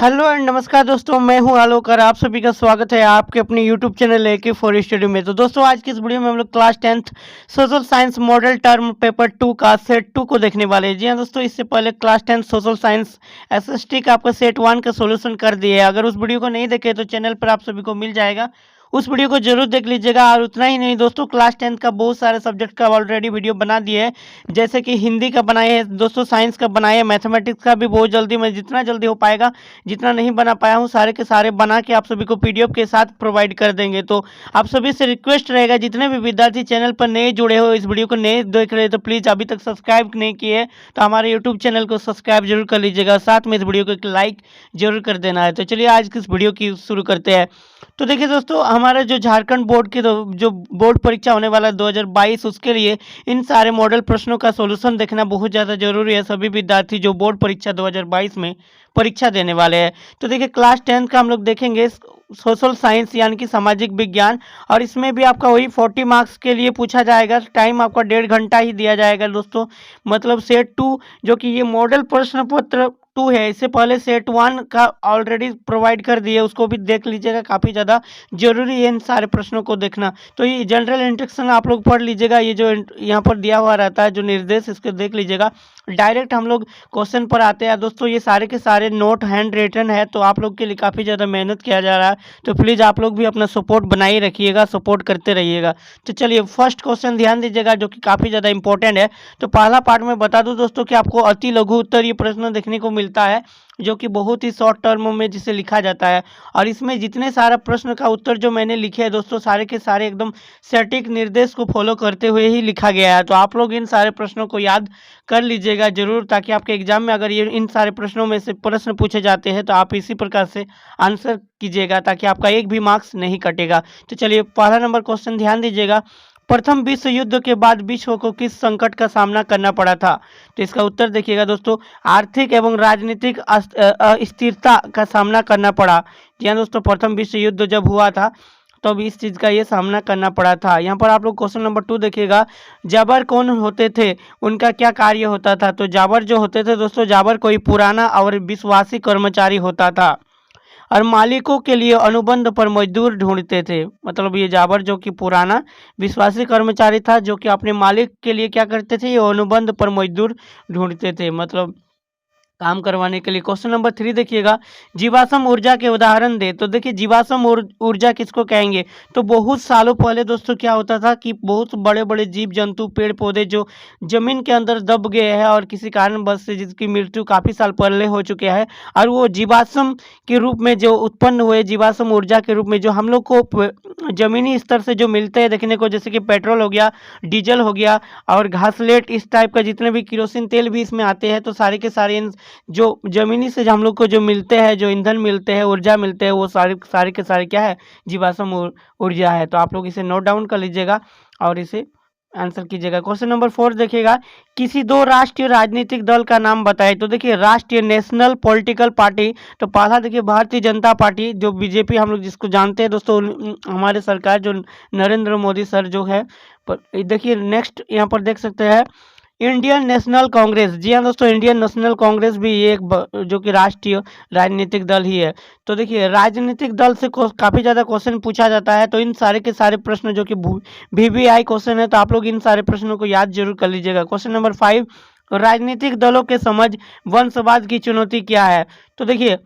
Hello and नमस्कार दोस्तों, मैं हूं आलोक और आप सभी का स्वागत है आपके अपने YouTube channel AK for study में। तो दोस्तों, आज की इस वीडियो में हम लोग class 10th social science model term paper 2 का सेट 2 को देखने वाले हैं। जी हाँ दोस्तों, इससे पहले class 10th social science SST का आपका सेट 1 का सोल्यूशन कर दिए है। अगर उस वीडियो को नहीं देखे तो चैनल पर आप सभी को मिल जाएगा, उस वीडियो को जरूर देख लीजिएगा। और उतना ही नहीं दोस्तों, क्लास 10th का बहुत सारे सब्जेक्ट का ऑलरेडी वीडियो बना दिए है, जैसे कि हिंदी का बनाए हैं दोस्तों, साइंस का बनाए हैं, मैथमेटिक्स का भी बहुत जल्दी, मैं जितना जल्दी हो पाएगा, जितना नहीं बना पाया हूँ सारे के सारे बना के आप सभी को पीडीएफ के साथ प्रोवाइड कर देंगे। तो आप सभी से रिक्वेस्ट रहेगा, जितने भी विद्यार्थी चैनल पर नए जुड़े हो, इस वीडियो को नए देख रहे हो, तो प्लीज़ अभी तक सब्सक्राइब नहीं किए तो हमारे यूट्यूब चैनल को सब्सक्राइब जरूर कर लीजिएगा, साथ में इस वीडियो को एक लाइक जरूर कर देना है। तो चलिए आज की इस वीडियो की शुरू करते हैं। तो देखिए दोस्तों, हमारे जो झारखंड बोर्ड की जो बोर्ड परीक्षा होने वाला है 2022, उसके लिए इन सारे मॉडल प्रश्नों का सॉल्यूशन देखना बहुत ज़्यादा जरूरी है सभी विद्यार्थी जो बोर्ड परीक्षा 2022 में परीक्षा देने वाले हैं। तो देखिए, क्लास 10th का हम लोग देखेंगे सोशल साइंस यानी कि सामाजिक विज्ञान, और इसमें भी आपका वही 40 मार्क्स के लिए पूछा जाएगा। टाइम आपका 1.5 घंटा ही दिया जाएगा दोस्तों। मतलब सेट 2 जो कि ये मॉडल प्रश्न पत्र 2 है, इससे पहले सेट 1 का ऑलरेडी प्रोवाइड कर दिए, उसको भी देख लीजिएगा, काफ़ी ज़्यादा जरूरी है इन सारे प्रश्नों को देखना। तो ये जनरल इंस्ट्रक्शन आप लोग पढ़ लीजिएगा, ये जो यहाँ पर दिया हुआ रहता है जो निर्देश, इसको देख लीजिएगा। डायरेक्ट हम लोग क्वेश्चन पर आते हैं दोस्तों। ये सारे के सारे नोट हैंड रिटन है, तो आप लोग के लिए काफ़ी ज़्यादा मेहनत किया जा रहा है, तो प्लीज़ आप लोग भी अपना सपोर्ट बनाए रखिएगा, सपोर्ट करते रहिएगा। तो चलिए फर्स्ट क्वेश्चन ध्यान दीजिएगा, जो कि काफ़ी ज़्यादा इंपॉर्टेंट है। तो पहला पार्ट में बता दूं दोस्तों कि आपको अति लघु उत्तर ये प्रश्न देखने को मिलता है, जो कि बहुत ही शॉर्ट टर्म में जिसे लिखा जाता है। और इसमें जितने सारा प्रश्न का उत्तर जो मैंने लिखे हैं दोस्तों, सारे के सारे एकदम सटीक निर्देश को फॉलो करते हुए ही लिखा गया है। तो आप लोग इन सारे प्रश्नों को याद कर लीजिएगा जरूर, ताकि आपके एग्जाम में अगर ये इन सारे प्रश्नों में से प्रश्न पूछे जाते हैं तो आप इसी प्रकार से आंसर कीजिएगा, ताकि आपका एक भी मार्क्स नहीं कटेगा। तो चलिए पहला नंबर क्वेश्चन ध्यान दीजिएगा। प्रथम विश्व युद्ध के बाद विश्व को किस संकट का सामना करना पड़ा था? तो इसका उत्तर देखिएगा दोस्तों, आर्थिक एवं राजनीतिक अस्थिरता का सामना करना पड़ा। जी हाँ दोस्तों, प्रथम विश्व युद्ध जब हुआ था तब तो इस चीज़ का ये सामना करना पड़ा था। यहाँ पर आप लोग क्वेश्चन नंबर 2 देखिएगा, जाबर कौन होते थे, उनका क्या कार्य होता था? तो जाबर जो होते थे दोस्तों, जाबर कोई पुराना और विश्वासी कर्मचारी होता था, और मालिकों के लिए अनुबंध पर मजदूर ढूंढते थे। मतलब ये जाबर जो कि पुराना विश्वासी कर्मचारी था, जो कि अपने मालिक के लिए क्या करते थे, ये अनुबंध पर मजदूर ढूंढते थे, मतलब काम करवाने के लिए। क्वेश्चन नंबर 3 देखिएगा, जीवाश्म ऊर्जा के उदाहरण दे। तो देखिए, जीवाश्म ऊर्जा किसको कहेंगे? तो बहुत सालों पहले दोस्तों क्या होता था कि बहुत बड़े बड़े जीव जंतु, पेड़ पौधे जो जमीन के अंदर दब गए हैं और किसी कारणवश से जिसकी मृत्यु काफ़ी साल पहले हो चुके हैं, और वो जीवाश्म के रूप में जो उत्पन्न हुए, जीवाश्म ऊर्जा के रूप में जो हम लोग को जमीनी स्तर से जो मिलते हैं देखने को, जैसे कि पेट्रोल हो गया, डीजल हो गया, और घासलेट, इस टाइप का जितने भी केरोसिन तेल भी इसमें आते हैं, तो सारे के सारे जो जमीनी से हम लोग को जो मिलते हैं, जो ईंधन मिलते हैं, ऊर्जा मिलते हैं, वो सारे के सारे क्या है, जीवाश्म ऊर्जा है। तो आप लोग इसे नोट डाउन कर लीजिएगा और इसे आंसर कीजिएगा। क्वेश्चन नंबर 4 देखिएगा, किसी दो राष्ट्रीय राजनीतिक दल का नाम बताए। तो देखिए, राष्ट्रीय नेशनल पॉलिटिकल पार्टी, तो पहला देखिए भारतीय जनता पार्टी, जो बीजेपी हम लोग जिसको जानते हैं दोस्तों, हमारे सरकार जो नरेंद्र मोदी सर जो है। पर देखिए नेक्स्ट यहाँ पर देख सकते हैं, इंडियन नेशनल कांग्रेस। जी हाँ दोस्तों, इंडियन नेशनल कांग्रेस भी ये एक जो कि राष्ट्रीय राजनीतिक दल ही है। तो देखिए, राजनीतिक दल से काफ़ी ज़्यादा क्वेश्चन पूछा जाता है, तो इन सारे के सारे प्रश्न जो कि वीवीआई क्वेश्चन है, तो आप लोग इन सारे प्रश्नों को याद जरूर कर लीजिएगा। क्वेश्चन नंबर 5, राजनीतिक दलों के समझ वंशवाद की चुनौती क्या है? तो देखिए,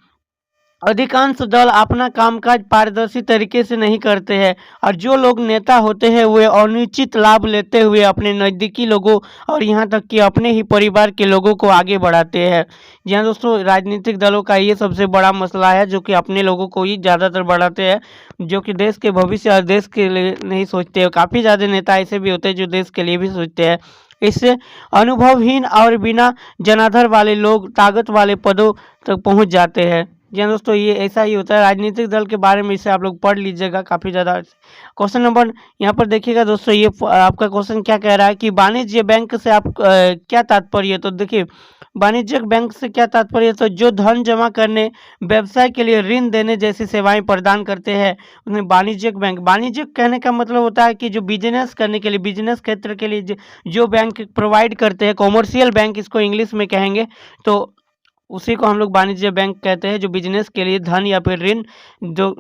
अधिकांश दल अपना कामकाज पारदर्शी तरीके से नहीं करते हैं, और जो लोग नेता होते हैं वे अनुचित लाभ लेते हुए अपने नज़दीकी लोगों और यहाँ तक कि अपने ही परिवार के लोगों को आगे बढ़ाते हैं। जी हाँ दोस्तों, राजनीतिक दलों का ये सबसे बड़ा मसला है, जो कि अपने लोगों को ही ज़्यादातर बढ़ाते हैं, जो कि देश के भविष्य और देश के लिए नहीं सोचते हैं। काफ़ी ज़्यादा नेता ऐसे भी होते हैं जो देश के लिए भी सोचते हैं। इससे अनुभवहीन और बिना जनाधार वाले लोग ताकत वाले पदों तक पहुँच जाते हैं। जी हाँ दोस्तों, ये ऐसा ही होता है। राजनीतिक दल के बारे में इसे आप लोग पढ़ लीजिएगा काफ़ी ज़्यादा। क्वेश्चन नंबर यहाँ पर देखिएगा दोस्तों, ये आपका क्वेश्चन क्या कह रहा है कि वाणिज्य बैंक से आप क्या तात्पर्य है? तो देखिए, वाणिज्यिक बैंक से क्या तात्पर्य? तो जो धन जमा करने, व्यवसाय के लिए ऋण देने जैसी सेवाएं प्रदान करते हैं उन्हें वाणिज्यिक बैंक। वाणिज्यिक कहने का मतलब होता है कि जो बिजनेस करने के लिए, बिजनेस क्षेत्र के लिए जो बैंक प्रोवाइड करते हैं, कॉमर्शियल बैंक इसको इंग्लिश में कहेंगे। तो उसी को हम लोग वाणिज्य बैंक कहते हैं, जो बिजनेस के लिए धन या फिर ऋण जो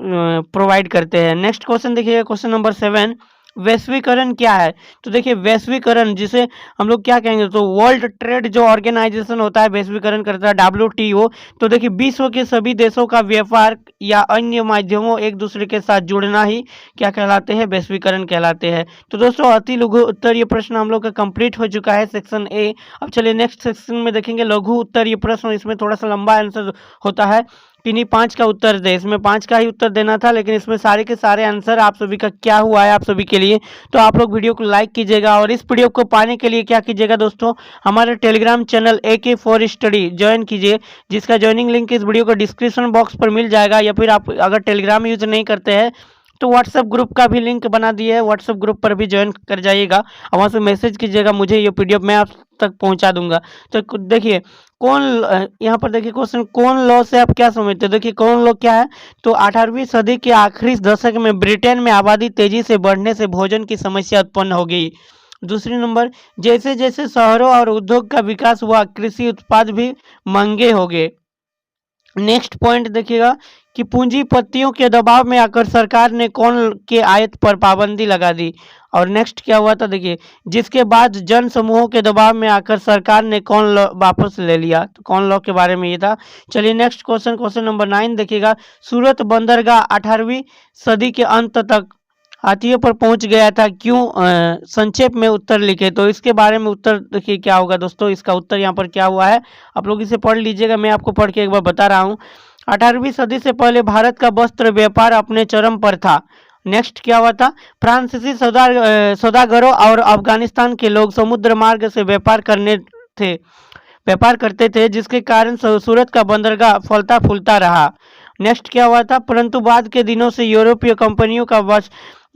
प्रोवाइड करते हैं। नेक्स्ट क्वेश्चन देखिए, क्वेश्चन नंबर 7, वैश्वीकरण क्या है? तो देखिए वैश्वीकरण जिसे हम लोग क्या कहेंगे, तो वर्ल्ड ट्रेड जो ऑर्गेनाइजेशन होता है वैश्वीकरण करता है, WTO। तो देखिए विश्व के सभी देशों का व्यापार या अन्य माध्यमों एक दूसरे के साथ जुड़ना ही क्या कहलाते हैं, वैश्वीकरण कहलाते हैं। तो दोस्तों अति लघु उत्तरीय प्रश्न हम लोग का कंप्लीट हो चुका है, सेक्शन ए। अब चलिए नेक्स्ट सेक्शन में देखेंगे लघु उत्तरीय प्रश्न। इसमें थोड़ा सा लंबा आंसर होता है, किन्हीं 5 का उत्तर दे। इसमें 5 का ही उत्तर देना था, लेकिन इसमें सारे के सारे आंसर आप सभी का क्या हुआ है आप सभी के लिए। तो आप लोग वीडियो को लाइक कीजिएगा, और इस वीडियो को पाने के लिए क्या कीजिएगा दोस्तों, हमारे Telegram channel AK4 study join कीजिए, जिसका ज्वाइनिंग लिंक इस वीडियो को डिस्क्रिप्शन बॉक्स पर मिल जाएगा। या फिर आप अगर टेलीग्राम यूज नहीं करते हैं तो व्हाट्सएप ग्रुप का भी लिंक बना दिए है, व्हाट्सएप ग्रुप पर भी ज्वाइन कर जाइएगा, और वहाँ से मैसेज कीजिएगा मुझे, ये PDF मैं आप तक पहुँचा दूंगा। तो देखिए कौन यहाँ पर देखिए क्वेश्चन, कौन लॉ से आप क्या समझते हो? देखिए कौन लॉ क्या है, तो 18वीं सदी के आखिरी दशक में ब्रिटेन में आबादी तेजी से बढ़ने से भोजन की समस्या उत्पन्न हो गई। दूसरी नंबर, जैसे जैसे शहरों और उद्योग का विकास हुआ कृषि उत्पाद भी महंगे हो गए। नेक्स्ट पॉइंट देखिएगा कि पूंजीपतियों के दबाव में आकर सरकार ने कौन के आयत पर पाबंदी लगा दी। और नेक्स्ट क्या हुआ था देखिए, जिसके बाद जन समूहों के दबाव में आकर सरकार ने कौन लॉ वापस ले लिया। तो कौन लॉ के बारे में ये था। चलिए नेक्स्ट क्वेश्चन, क्वेश्चन नंबर 9 देखिएगा, सूरत बंदरगाह 18वीं सदी के अंत तक हाथियों पर पहुंच गया था, क्यों? संक्षेप में उत्तर लिखे। तो इसके बारे में उत्तर देखिए क्या होगा दोस्तों, इसका उत्तर यहाँ पर क्या हुआ है, आप लोग इसे पढ़ लीजिएगा, मैं आपको पढ़ के एक बार बता रहा हूँ। 18वीं सदी से पहले भारत का वस्त्र व्यापार अपने चरम पर था। नेक्स्ट क्या हुआ था, फ्रांसीसी सौदागरों और अफगानिस्तान के लोग समुद्र मार्ग से व्यापार करते थे, जिसके कारण सूरत का बंदरगाह फलता फूलता रहा। नेक्स्ट क्या हुआ था, परंतु बाद के दिनों से यूरोपीय कंपनियों का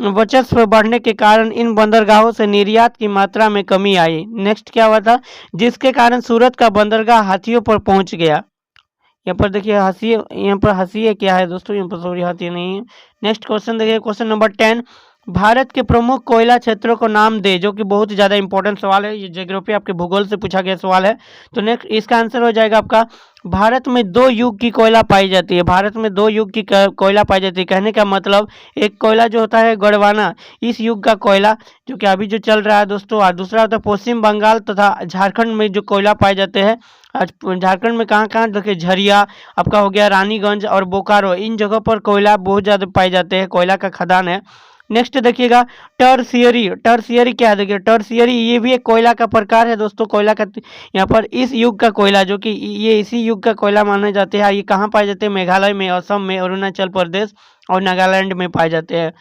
वर्चस्व बढ़ने के कारण इन बंदरगाहों से निर्यात की मात्रा में कमी आई। नेक्स्ट क्या हुआ था, जिसके कारण सूरत का बंदरगाह हाथियों पर पहुंच गया। यहाँ पर देखिए हंसी, यहाँ पर हंसी क्या है दोस्तों, यहाँ पर सॉरी हाथी नहीं है। नेक्स्ट क्वेश्चन देखिए, क्वेश्चन नंबर 10, भारत के प्रमुख कोयला क्षेत्रों को नाम दे, जो कि बहुत ही ज़्यादा इंपॉर्टेंट सवाल है, ये ज्योग्राफी आपके भूगोल से पूछा गया सवाल है। तो नेक्स्ट इसका आंसर हो जाएगा आपका, भारत में 2 युग की कोयला पाई जाती है। भारत में 2 युग की कोयला पाई जाती है, कहने का मतलब एक कोयला जो होता है गड़वाना, इस युग का कोयला जो कि अभी जो चल रहा है दोस्तों, और दूसरा होता है पश्चिम बंगाल तथा झारखंड में जो कोयला पाए जाते हैं। आज झारखंड में कहाँ कहाँ देखिए, झरिया आपका हो गया, रानीगंज और बोकारो, इन जगहों पर कोयला बहुत ज़्यादा पाए जाते हैं, कोयला का खदान है। नेक्स्ट देखिएगा टर्शियरी, टर्शियरी क्या है देखिए, टर्शियरी ये भी एक कोयला का प्रकार है दोस्तों, कोयला का यहाँ पर इस युग का कोयला जो कि ये इसी युग का कोयला माने जाते हैं। ये कहाँ पाए जाते हैं, मेघालय में, असम में, अरुणाचल प्रदेश और नागालैंड में पाए जाते हैं।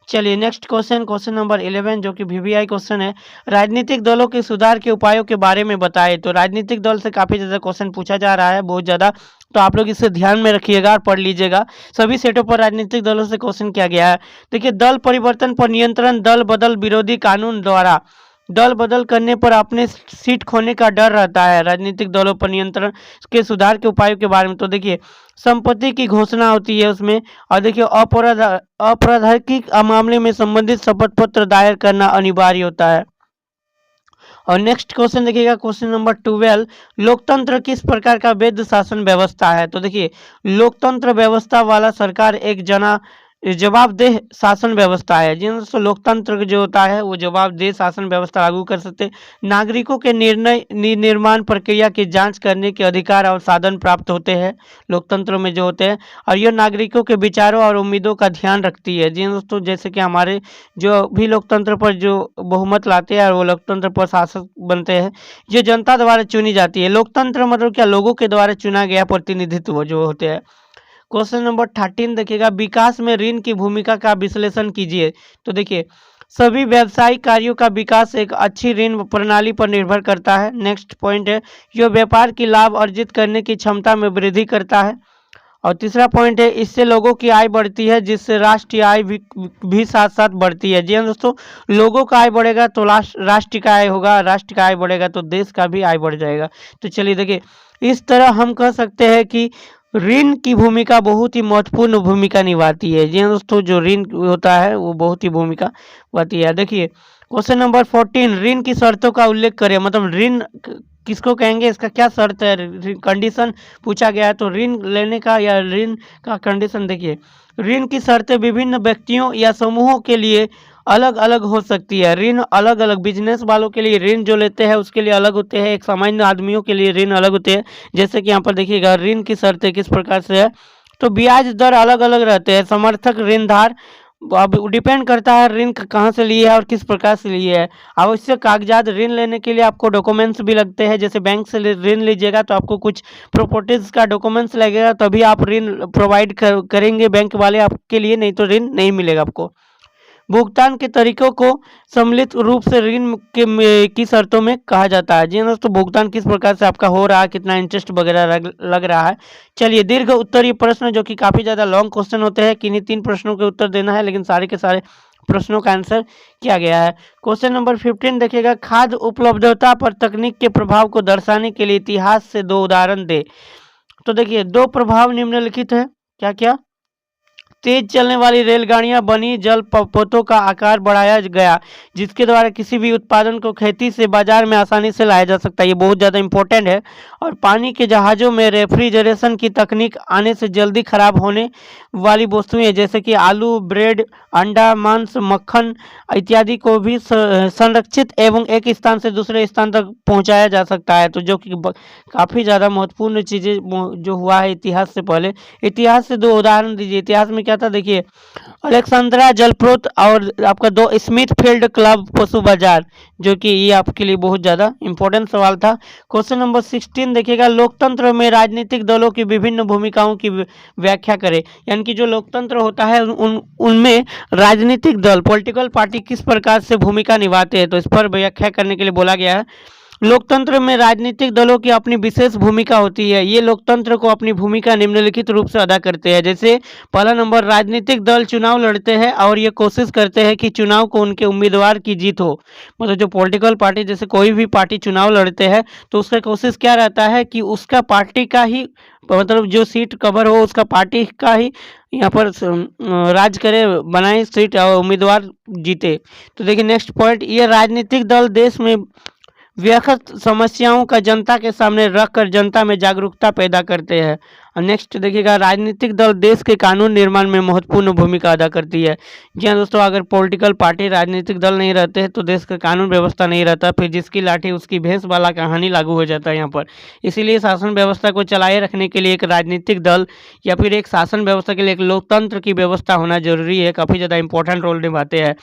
चलिए नेक्स्ट क्वेश्चन, क्वेश्चन नंबर 11 जो कि VVI क्वेश्चन है, राजनीतिक दलों के सुधार के उपायों के बारे में बताएं। तो राजनीतिक दल से काफ़ी ज़्यादा क्वेश्चन पूछा जा रहा है, बहुत ज़्यादा, तो आप लोग इसे ध्यान में रखिएगा और पढ़ लीजिएगा। सभी सेटों पर राजनीतिक दलों से क्वेश्चन किया गया है। देखिए दल परिवर्तन पर नियंत्रण, दल बदल विरोधी कानून द्वारा, दल बदल करने पर अपने सीट खोने का डर रहता है। राजनीतिक दलों पर नियंत्रण के सुधार के उपायों के बारे में, तो देखिए संपत्ति की घोषणा होती है उसमें, और देखिए आपराधिक मामले में संबंधित शपथ पत्र दायर करना अनिवार्य होता है। और नेक्स्ट क्वेश्चन देखिएगा, क्वेश्चन नंबर 12, लोकतंत्र किस प्रकार का वैध शासन व्यवस्था है। तो देखिए लोकतंत्र व्यवस्था वाला सरकार एक जवाबदेह शासन व्यवस्था है। जी दोस्तों, लोकतंत्र जो होता है वो जवाबदेह शासन व्यवस्था लागू कर सकते हैं। नागरिकों के निर्माण प्रक्रिया की जांच करने के अधिकार और साधन प्राप्त होते हैं लोकतंत्र में जो होते हैं, और यह नागरिकों के विचारों और उम्मीदों का ध्यान रखती है। जी दोस्तों, जैसे कि हमारे जो भी लोकतंत्र पर जो बहुमत लाते हैं और वो लोकतंत्र पर शासक बनते हैं, ये जनता द्वारा चुनी जाती है। लोकतंत्र मतलब क्या, लोगों के द्वारा चुना गया प्रतिनिधित्व जो होते हैं। क्वेश्चन नंबर 13 देखिएगा, विकास में ऋण की भूमिका का विश्लेषण कीजिए। तो देखिए सभी व्यावसायिक कार्यों का विकास एक अच्छी ऋण प्रणाली पर निर्भर करता है। नेक्स्ट पॉइंट है, यह व्यापार की लाभ अर्जित करने की क्षमता में वृद्धि करता है। और तीसरा पॉइंट है, इससे लोगों की आय बढ़ती है, जिससे राष्ट्रीय आय भी साथ साथ बढ़ती है। जी हाँ दोस्तों, लोगों का आय बढ़ेगा तो राष्ट्र का आय होगा, राष्ट्र का आय बढ़ेगा तो देश का भी आय बढ़ जाएगा। तो चलिए देखिए, इस तरह हम कह सकते हैं कि ऋण की भूमिका बहुत ही महत्वपूर्ण भूमिका निभाती है। जी हाँ दोस्तों, जो ऋण होता है वो बहुत ही भूमिका निभाती है। देखिए क्वेश्चन नंबर 14, ऋण की शर्तों का उल्लेख करें। मतलब ऋण किसको कहेंगे, इसका क्या शर्त है, कंडीशन पूछा गया है। तो ऋण लेने का या ऋण का कंडीशन देखिए, ऋण की शर्तें विभिन्न व्यक्तियों या समूहों के लिए अलग अलग हो सकती है। ऋण अलग अलग बिजनेस वालों के लिए ऋण जो लेते हैं उसके लिए अलग होते हैं, एक सामान्य आदमियों के लिए ऋण अलग होते हैं। जैसे कि यहाँ पर देखिएगा ऋण की शर्तें किस प्रकार से है, तो ब्याज दर अलग अलग रहते हैं। समर्थक ऋणधार, अब डिपेंड करता है ऋण कहाँ से लिए है और किस प्रकार से लिए है। आवश्यक कागजात, ऋण लेने के लिए आपको डॉक्यूमेंट्स भी लगते हैं। जैसे बैंक से ऋण लीजिएगा तो आपको कुछ प्रॉपर्टीज का डॉक्यूमेंट्स लगेगा, तभी आप ऋण प्रोवाइड करेंगे बैंक वाले आपके लिए, नहीं तो ऋण नहीं मिलेगा आपको। भुगतान के तरीकों को सम्मिलित रूप से ऋण की शर्तों में कहा जाता है। जी दोस्तों, भुगतान किस प्रकार से आपका हो रहा है, कितना इंटरेस्ट वगैरह लग रहा है। चलिए, दीर्घ उत्तरीय प्रश्न जो कि काफ़ी ज़्यादा लॉन्ग क्वेश्चन होते हैं, किन्हीं 3 प्रश्नों के उत्तर देना है, लेकिन सारे के सारे प्रश्नों का आंसर किया गया है। क्वेश्चन नंबर 15 देखिएगा, खाद्य उपलब्धता पर तकनीक के प्रभाव को दर्शाने के लिए इतिहास से 2 उदाहरण दे। तो देखिए, 2 प्रभाव निम्नलिखित है, क्या क्या, तेज चलने वाली रेलगाड़ियां बनी, जल पोतों का आकार बढ़ाया गया, जिसके द्वारा किसी भी उत्पादन को खेती से बाजार में आसानी से लाया जा सकता है। ये बहुत ज़्यादा इंपॉर्टेंट है। और पानी के जहाज़ों में रेफ्रिजरेशन की तकनीक आने से जल्दी खराब होने वाली वस्तुएं जैसे कि आलू, ब्रेड, अंडा, मांस, मक्खन इत्यादि को भी संरक्षित एवं एक स्थान से दूसरे स्थान तक पहुंचाया जा सकता है। तो जो कि काफ़ी ज़्यादा महत्वपूर्ण चीज़ें जो हुआ है इतिहास से पहले। इतिहास से 2 उदाहरण दीजिए। इतिहास में क्या था देखिए, अलेक्सेंड्रा जलपोत और आपका 2 स्मिथफील्ड क्लब पशु बाजार, जो कि ये आपके लिए बहुत ज़्यादा इंपॉर्टेंट सवाल था। क्वेश्चन नंबर 16 देखिएगा, लोकतंत्र में राजनीतिक दलों की विभिन्न भूमिकाओं की व्याख्या करें। यानी कि जो लोकतंत्र होता है उनमें राजनीतिक दल, पॉलिटिकल पार्टी किस प्रकार से भूमिका निभाते हैं, तो इस पर व्याख्या करने के लिए बोला गया है। लोकतंत्र में राजनीतिक दलों की अपनी विशेष भूमिका होती है। ये लोकतंत्र को अपनी भूमिका निम्नलिखित रूप से अदा करते हैं। जैसे पहला नंबर, राजनीतिक दल चुनाव लड़ते हैं और ये कोशिश करते हैं कि चुनाव को उनके उम्मीदवार की जीत हो। मतलब जो पॉलिटिकल पार्टी, जैसे कोई भी पार्टी चुनाव लड़ते हैं तो उसका कोशिश क्या रहता है कि उसका पार्टी का ही, मतलब जो सीट कवर हो उसका पार्टी का ही यहाँ पर राज करे, बनाए सीट और उम्मीदवार जीते। तो देखिए नेक्स्ट पॉइंट, ये राजनीतिक दल देश में व्यक्त समस्याओं का जनता के सामने रखकर जनता में जागरूकता पैदा करते हैं। और नेक्स्ट देखिएगा, राजनीतिक दल देश के कानून निर्माण में महत्वपूर्ण भूमिका अदा करती है। जी हाँ दोस्तों, अगर पॉलिटिकल पार्टी, राजनीतिक दल नहीं रहते हैं तो देश का कानून व्यवस्था नहीं रहता, फिर जिसकी लाठी उसकी भैंस वाला कहानी लागू हो जाता है यहाँ पर। इसीलिए शासन व्यवस्था को चलाए रखने के लिए एक राजनीतिक दल या फिर एक शासन व्यवस्था के लिए एक लोकतंत्र की व्यवस्था होना जरूरी है, काफ़ी ज़्यादा इंपॉर्टेंट रोल निभाते हैं।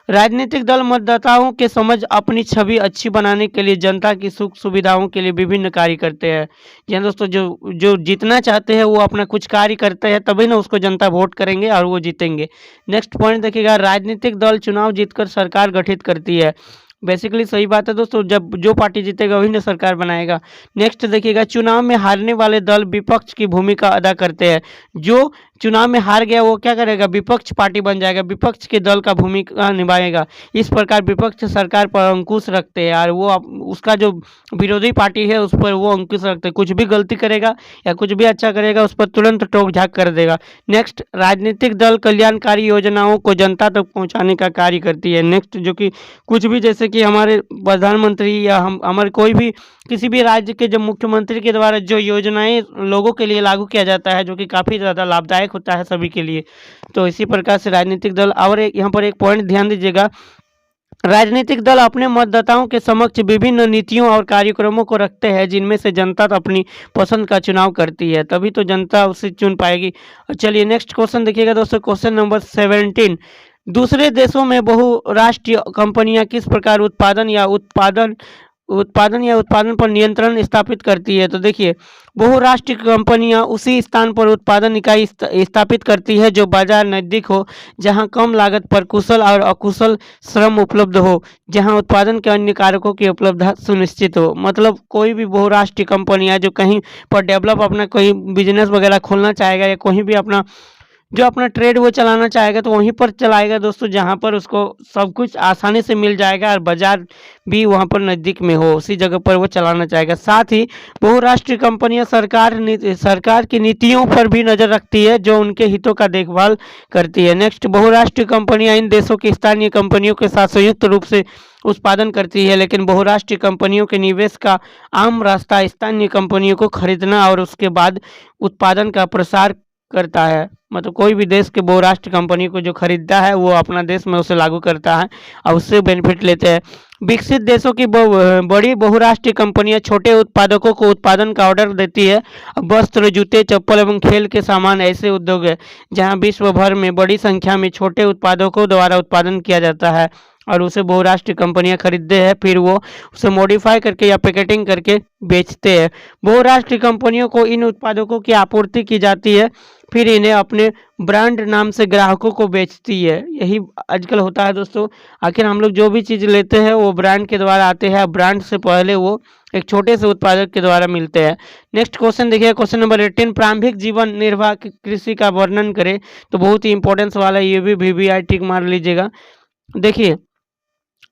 राजनीतिक दल मतदाताओं के समझ अपनी छवि अच्छी बनाने के लिए जनता की सुख सुविधाओं के लिए विभिन्न कार्य करते हैं। जी हाँ दोस्तों, जो जो जीतना चाहते हैं वो अपना कुछ कार्य करते हैं, तभी ना उसको जनता वोट करेंगे और वो जीतेंगे। नेक्स्ट पॉइंट देखिएगा, राजनीतिक दल चुनाव जीतकर सरकार गठित करती है। बेसिकली सही बात है दोस्तों, जब जो पार्टी जीतेगा वही ने सरकार बनाएगा। नेक्स्ट देखिएगा, चुनाव में हारने वाले दल विपक्ष की भूमिका अदा करते हैं। जो चुनाव में हार गया वो क्या करेगा, विपक्ष पार्टी बन जाएगा, विपक्ष के दल का भूमिका निभाएगा। इस प्रकार विपक्ष सरकार पर अंकुश रखते हैं और वो उसका जो विरोधी पार्टी है उस पर वो अंकुश रखते हैं। कुछ भी गलती करेगा या कुछ भी अच्छा करेगा उस पर तुरंत टोक झाक कर देगा। नेक्स्ट, राजनीतिक दल कल्याणकारी योजनाओं को जनता तक पहुँचाने का कार्य करती है। नेक्स्ट, जो कि कुछ भी, जैसे कि हमारे प्रधानमंत्री या हम हमारे कोई भी किसी भी राज्य के जो मुख्यमंत्री के द्वारा जो योजनाएं लोगों के लिए लागू किया जाता है, जो कि काफ़ी ज़्यादा लाभदायक होता है सभी के लिए। तो इसी प्रकार से राजनीतिक दल, और एक यहाँ पर एक पॉइंट ध्यान दीजिएगा, राजनीतिक दल अपने मतदाताओं के समक्ष विभिन्न नीतियों और कार्यक्रमों को रखते हैं जिनमें से जनता तो अपनी पसंद का चुनाव करती है, तभी तो जनता उसे चुन पाएगी। चलिए नेक्स्ट क्वेश्चन देखिएगा दोस्तों, क्वेश्चन नंबर 17, दूसरे देशों में बहुराष्ट्रीय कंपनियां किस प्रकार उत्पादन पर नियंत्रण स्थापित करती है। तो देखिए, बहुराष्ट्रीय कंपनियां उसी स्थान पर उत्पादन इकाई स्थापित करती है जो बाजार नज़दीक हो, जहां कम लागत पर कुशल और अकुशल श्रम उपलब्ध हो, जहां उत्पादन के अन्य कारकों की उपलब्धता सुनिश्चित हो। मतलब कोई भी बहुराष्ट्रीय कंपनियां जो कहीं पर डेवलप अपना कोई बिजनेस वगैरह खोलना चाहेगा या कहीं भी अपना जो अपना ट्रेड वो चलाना चाहेगा तो वहीं पर चलाएगा दोस्तों, जहाँ पर उसको सब कुछ आसानी से मिल जाएगा और बाजार भी वहाँ पर नज़दीक में हो, उसी जगह पर वो चलाना चाहेगा। साथ ही बहुराष्ट्रीय कंपनियां सरकार की नीतियों पर भी नज़र रखती है, जो उनके हितों का देखभाल करती है। नेक्स्ट, बहुराष्ट्रीय कंपनियां इन देशों की स्थानीय कंपनियों के साथ संयुक्त रूप से उत्पादन करती है, लेकिन बहुराष्ट्रीय कंपनियों के निवेश का आम रास्ता स्थानीय कंपनियों को खरीदना और उसके बाद उत्पादन का प्रसार करता है। मतलब कोई भी देश के बहुराष्ट्रीय कंपनी को जो खरीदता है वो अपना देश में उसे लागू करता है और उससे बेनिफिट लेते हैं। विकसित देशों की बड़ी बहुराष्ट्रीय कंपनियां छोटे उत्पादकों को उत्पादन का ऑर्डर देती है। अब वस्त्र, जूते, चप्पल एवं खेल के सामान ऐसे उद्योग है जहां विश्व भर में बड़ी संख्या में छोटे उत्पादकों द्वारा उत्पादन किया जाता है और उसे बहुराष्ट्रीय कंपनियां खरीदते हैं, फिर वो उसे मॉडिफाई करके या पैकेटिंग करके बेचते हैं। बहुराष्ट्रीय कंपनियों को इन उत्पादकों की आपूर्ति की जाती है, फिर इन्हें अपने ब्रांड नाम से ग्राहकों को बेचती है। यही आजकल होता है दोस्तों। आखिर हम लोग जो भी चीज़ लेते हैं वो ब्रांड के द्वारा आते हैं, ब्रांड से पहले वो एक छोटे से उत्पादक के द्वारा मिलते हैं। नेक्स्ट क्वेश्चन देखिए, क्वेश्चन नंबर 18, प्रारंभिक जीवन निर्वाह कृषि का वर्णन करें। तो बहुत ही इंपॉर्टेंस वाला, ये भी VVI टिक मार लीजिएगा। देखिए,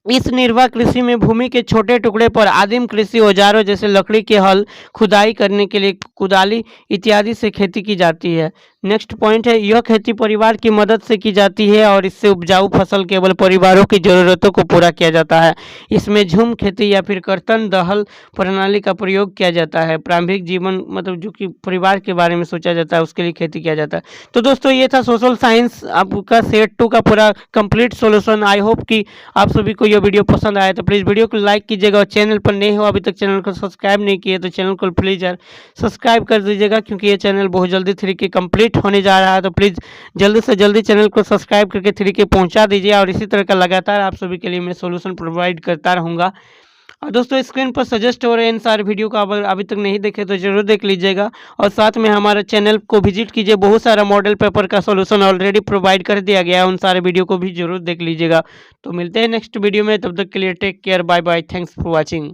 इस निर्वाह कृषि में भूमि के छोटे टुकड़े पर आदिम कृषि औजारों जैसे लकड़ी के हल, खुदाई करने के लिए कुदाली इत्यादि से खेती की जाती है। नेक्स्ट पॉइंट है, यह खेती परिवार की मदद से की जाती है और इससे उपजाऊ फसल केवल परिवारों की ज़रूरतों को पूरा किया जाता है। इसमें झूम खेती या फिर कर्तन दहल प्रणाली का प्रयोग किया जाता है। प्रारंभिक जीवन मतलब जो कि परिवार के बारे में सोचा जाता है, उसके लिए खेती किया जाता है। तो दोस्तों ये था सोशल साइंस आपका सेट 2 का पूरा कंप्लीट सॉल्यूशन। आई होप कि आप सभी को यह वीडियो पसंद आया, तो प्लीज़ वीडियो को लाइक कीजिएगा और चैनल पर नए हो अभी तक चैनल को सब्सक्राइब नहीं किए तो चैनल को प्लीज़ यार सब्सक्राइब कर दीजिएगा, क्योंकि ये चैनल बहुत जल्दी 3K कंप्लीट होने जा रहा है। तो प्लीज़ जल्दी से जल्दी चैनल को सब्सक्राइब करके 3K पहुंचा दीजिए और इसी तरह का लगातार आप सभी के लिए मैं सॉल्यूशन प्रोवाइड करता रहूँगा। और दोस्तों स्क्रीन पर सजेस्ट हो रहे हैं इन सारे वीडियो को अभी तक नहीं देखे तो जरूर देख लीजिएगा और साथ में हमारे चैनल को विजिट कीजिए। बहुत सारा मॉडल पेपर का सॉल्यूशन ऑलरेडी प्रोवाइड कर दिया गया है, उन सारे वीडियो को भी जरूर देख लीजिएगा। तो मिलते हैं नेक्स्ट वीडियो में, तब तक के लिए take care, bye bye, thanks for watching.